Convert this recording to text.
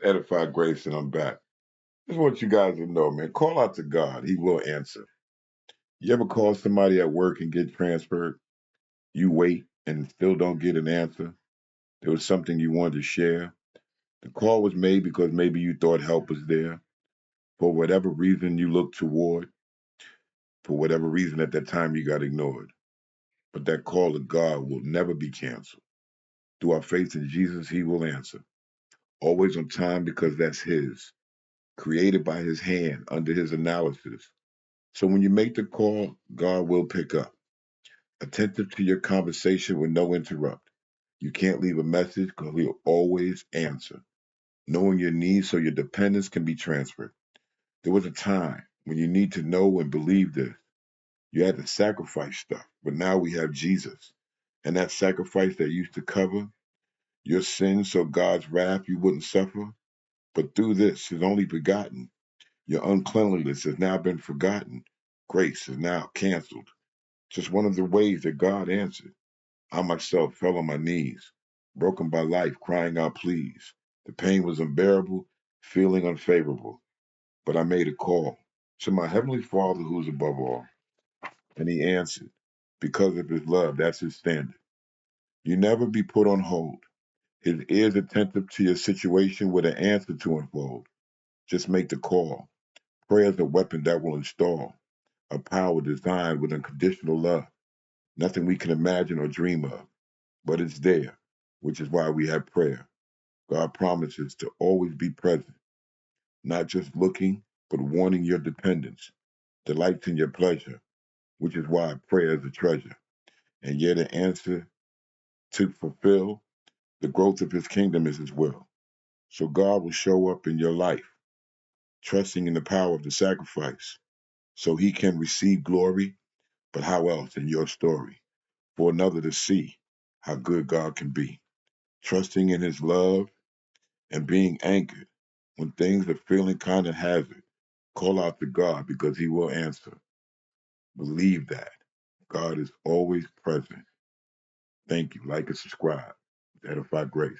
Edified Grace, and I'm back. Just want you guys to know, man, call out to God. He will answer. You ever call somebody at work and get transferred? You wait and still don't get an answer. There was something you wanted to share. The call was made because maybe you thought help was there. For whatever reason you looked toward, for whatever reason at that time you got ignored. But that call to God will never be canceled. Through our faith in Jesus, He will answer. Always on time because that's His. Created by His hand under His analysis. So when you make the call, God will pick up, attentive to your conversation with no interrupt. You can't leave a message because He'll always answer, knowing your needs so your dependence can be transferred. There was a time when you need to know and believe this. You had to sacrifice stuff, but now we have Jesus. And that sacrifice that used to cover your sins so God's wrath you wouldn't suffer. But through this, His only begotten, your uncleanliness has now been forgotten. Grace is now canceled. Just one of the ways that God answered. I myself fell on my knees, broken by life, crying out, please. The pain was unbearable, feeling unfavorable. But I made a call to my Heavenly Father who's above all, and He answered. Because of His love, that's His standard. You never be put on hold. His ears attentive to your situation with an answer to unfold. Just make the call. Prayer is a weapon that will install a power designed with unconditional love. Nothing we can imagine or dream of, but it's there, which is why we have prayer. God promises to always be present, not just looking, but wanting your dependence, delights in your pleasure, which is why prayer is a treasure. And yet an answer to fulfill the growth of His kingdom is His will. So God will show up in your life, trusting in the power of the sacrifice, so He can receive glory, but how else in your story? For another to see how good God can be. Trusting in His love and being anchored when things are feeling kind of hazard. Call out to God because He will answer. Believe that. God is always present. Thank you. Like and subscribe. Edified Grace.